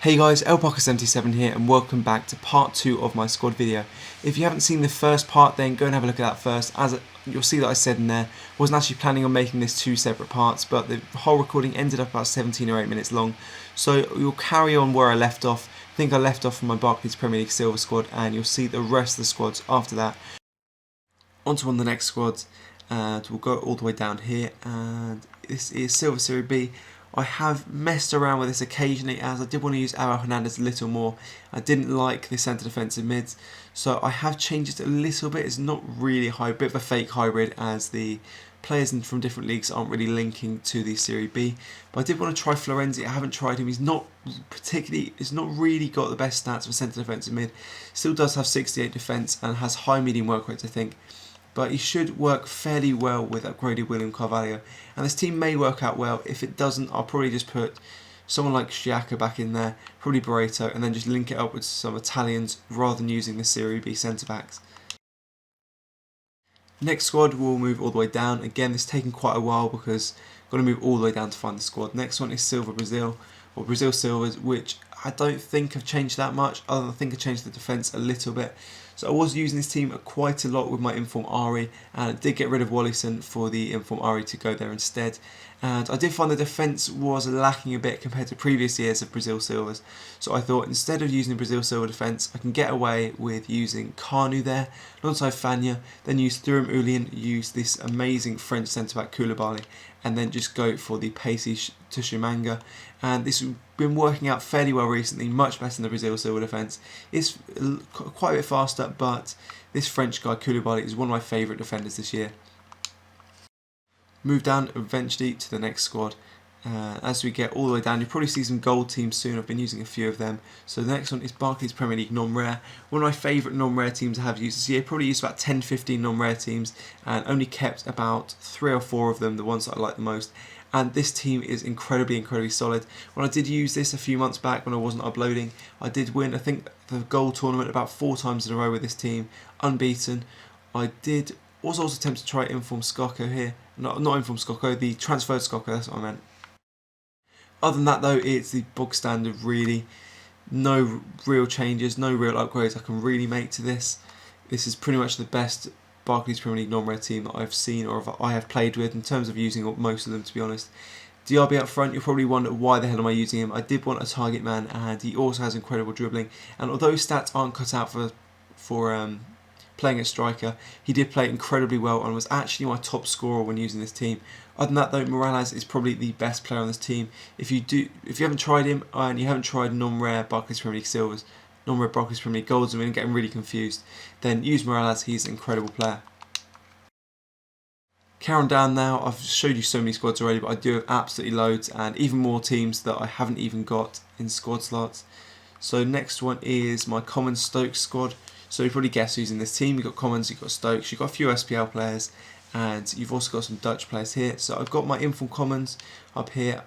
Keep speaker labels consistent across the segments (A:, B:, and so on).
A: Hey guys, LParker77 here and welcome back to part 2 of my squad video. If you haven't seen the first part, then go and have a look at that first. You'll see that I said in there, I wasn't actually planning on making this 2 separate parts, but the whole recording ended up about 17 or 8 minutes long. So we'll carry on where I left off. I think I left off from my Barclays Premier League Silver squad, and you'll see the rest of the squads after that. On to one of the next squads, and we'll go all the way down here, and this is Silver Serie B. I have messed around with this occasionally, as I did want to use Ariel Hernandez a little more. I didn't like the centre defensive mids, so I have changed it a little bit. It's not really a bit of a fake hybrid, as the players from different leagues aren't really linking to the Serie B. But I did want to try Florenzi. I haven't tried him. He's not really got the best stats for centre defensive mid. Still does have 68 defence and has high medium work rates, I think. But he should work fairly well with upgraded William Carvalho, and this team may work out well. If it doesn't, I'll probably just put someone like Sciacca back in there, probably Barreto, and then just link it up with some Italians rather than using the Serie B centre backs. Next squad, we'll move all the way down. Again, this is taking quite a while because I've got to move all the way down to find the squad. Next one is Silver Brazil, or Brazil Silvers, which I don't think have changed that much, other than I think I changed the defence a little bit. So I was using this team quite a lot with my Inform Ari, and I did get rid of Wallison for the Inform Ari to go there instead. And I did find the defence was lacking a bit compared to previous years of Brazil Silvers. So I thought instead of using the Brazil Silver defence, I can get away with using Kanu there, alongside Fania, then use Thuram Ulian, use this amazing French centre-back Koulibaly, and then just go for the pacey Tushimanga. And this has been working out fairly well recently, much better than the Brazil Silver defence. It's quite a bit faster, but this French guy Koulibaly is one of my favourite defenders this year. Move down eventually to the next squad. As we get all the way down, you'll probably see some gold teams soon. I've been using a few of them. So the next one is Barclays Premier League non-rare. One of my favourite non-rare teams I have used this year. Probably used about 10-15 non-rare teams and only kept about 3 or 4 of them, the ones that I like the most. And this team is incredibly solid. When I did use this a few months back when I wasn't uploading, I did win, I think, the gold tournament about 4 times in a row with this team, unbeaten. I was also tempted to try Inform Skoko here. Not Inform Skoko, the transferred Skoko, that's what I meant. Other than that though, it's the bog standard really. No real changes, no real upgrades I can really make to this. This is pretty much the best Barclays Premier League non-rare team that I've seen or I have played with in terms of using most of them, to be honest. DRB up front, you'll probably wonder why the hell am I using him. I did want a target man, and he also has incredible dribbling, and although his stats aren't cut out for playing at striker, he did play incredibly well and was actually my top scorer when using this team. Other than that though, Morales is probably the best player on this team. If you haven't tried him and you haven't tried non-rare Barclays Premier League Silvers, non-rare Barclays Premier League Golds, and getting really confused, then use Morales. He's an incredible player. Carrying down now, I've showed you so many squads already, but I do have absolutely loads and even more teams that I haven't even got in squad slots. So next one is my Common Stokes squad. So you probably guess who's in this team. You've got Commons, you've got Stokes, you've got a few SPL players, and you've also got some Dutch players here. So I've got my Inform Commons up here.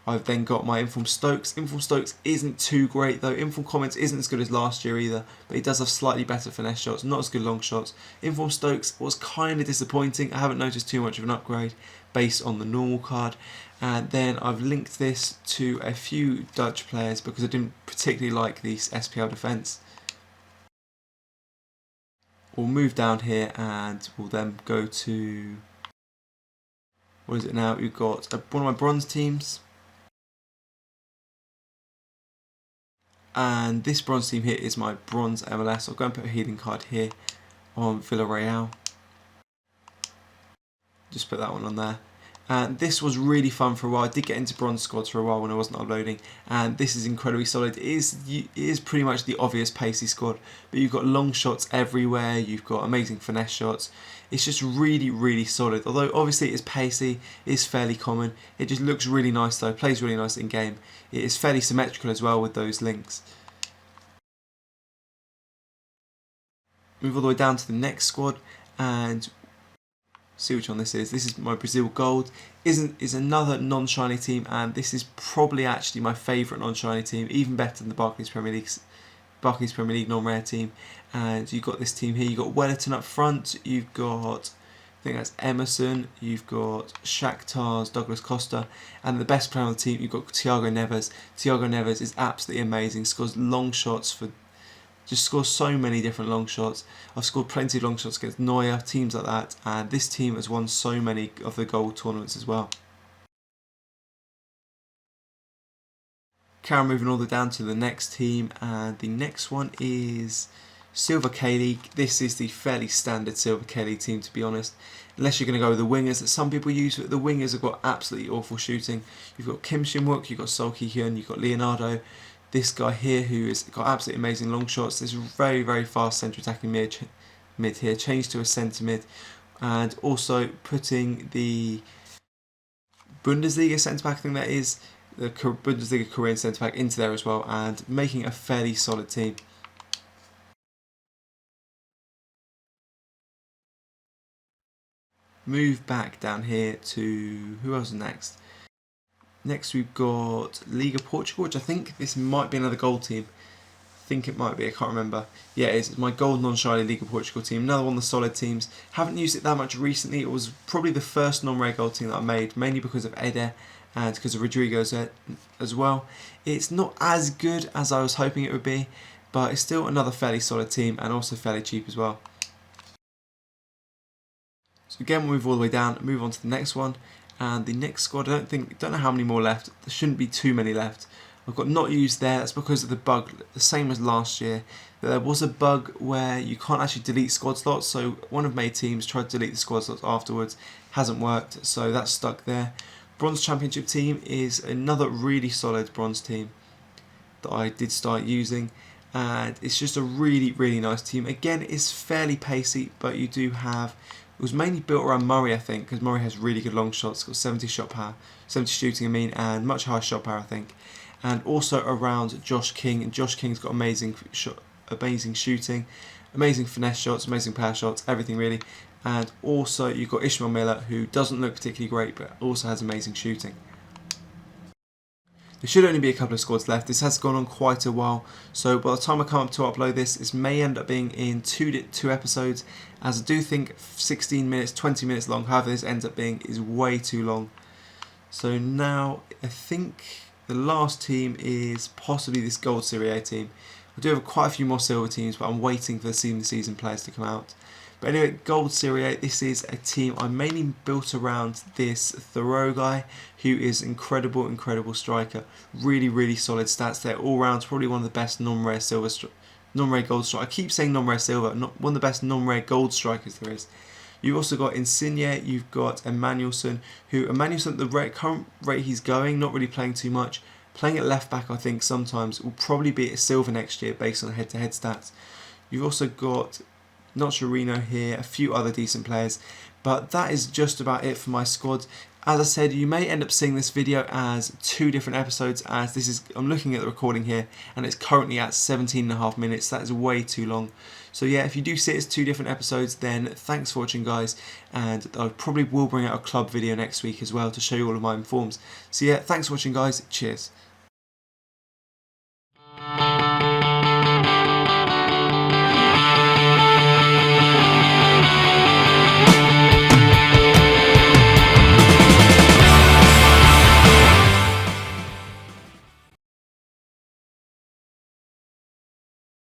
A: I've then got my Inform Stokes. Inform Stokes isn't too great though. Inform Commons isn't as good as last year either, but he does have slightly better finesse shots, not as good long shots. Inform Stokes was kind of disappointing. I haven't noticed too much of an upgrade based on the normal card. And then I've linked this to a few Dutch players because I didn't particularly like the SPL defence. We'll move down here and we'll then go to, what is it now? We've got one of my bronze teams. And this bronze team here is my bronze MLS. I'll go and put a healing card here on Villarreal. Just put that one on there. And this was really fun for a while. I did get into bronze squads for a while when I wasn't uploading, and this is incredibly solid. It is pretty much the obvious pacey squad, but you've got long shots everywhere, you've got amazing finesse shots. It's just really solid. Although obviously it is pacey, it is fairly common. It just looks really nice though, plays really nice in game. It is fairly symmetrical as well with those links. Move all the way down to the next squad and see which one this is. This is my Brazil Gold. Is another non-shiny team, and this is probably actually my favourite non-shiny team, even better than the Barclays Premier League non-rare team. And you've got this team here. You've got Wellington up front. You've got think that's Emerson, you've got Shakhtar's Douglas Costa, and the best player on the team, you've got Thiago Neves. Thiago Neves is absolutely amazing, scores long shots just scores so many different long shots. I've scored plenty of long shots against Neuer, teams like that, and this team has won so many of the goal tournaments as well. Carry moving all the way down to the next team, and the next one is Silver K-League. This is the fairly standard Silver K-League team, to be honest, unless you're going to go with the wingers that some people use. But the wingers have got absolutely awful shooting. You've got Kim Shin-wook, you've got Sol Ki-hyun, you've got Leonardo, this guy here who has got absolutely amazing long shots. This very, very fast centre attacking mid here, changed to a centre mid, and also putting the Bundesliga centre back, I think that is, the Bundesliga Korean centre back into there as well, and making a fairly solid team. Move back down here to who else is next? Next we've got Liga Portugal, which I think this might be another gold team. I think it might be, I can't remember. Yeah, it is. It's my gold non-shy Liga Portugal team. Another one of the solid teams. Haven't used it that much recently. It was probably the first non-rare gold team that I made, mainly because of Eder and because of Rodrigo's as well. It's not as good as I was hoping it would be, but it's still another fairly solid team and also fairly cheap as well. So again, we'll move all the way down, move on to the next one. And the next squad, I don't know how many more left. There shouldn't be too many left. I've got not used there. That's because of the bug, the same as last year. There was a bug where you can't actually delete squad slots. So one of my teams tried to delete the squad slots afterwards. Hasn't worked, so that's stuck there. Bronze Championship team is another really solid bronze team that I did start using. And it's just a really, really nice team. Again, it's fairly pacey, but you do have... It was mainly built around Murray, I think, because Murray has really good long shots, got 70 shot power, 70 shooting, I mean, and much higher shot power, I think. And also around Josh King, and Josh King's got amazing shooting, amazing finesse shots, amazing power shots, everything really. And also you've got Ishmael Miller, who doesn't look particularly great, but also has amazing shooting. There should only be a couple of squads left. This has gone on quite a while, so by the time I come up to upload this may end up being in two episodes, as I do think 16 minutes, 20 minutes long, however this ends up being, is way too long. So now I think the last team is possibly this Gold Serie A team. I do have quite a few more silver teams, but I'm waiting for the season players to come out. But anyway, Gold Serie A, this is a team I mainly built around this Thoreau guy, who is incredible striker. Really, really solid stats there. All round, probably one of the best non-rare gold strikers. I keep saying non-rare silver, not one of the best non-rare gold strikers there is. You've also got Insigne, you've got Emmanuelson, at the current rate he's going, not really playing too much. Playing at left back, I think sometimes will probably be a silver next year based on head-to-head stats. You've also got Nocerino here, a few other decent players, but that is just about it for my squad. As I said, you may end up seeing this video as two different episodes, as I'm looking at the recording here and it's currently at 17.5 minutes. That is way too long. So yeah, if you do see it as two different episodes, then thanks for watching, guys, and I probably will bring out a club video next week as well to show you all of my informs. So yeah, thanks for watching, guys. Cheers.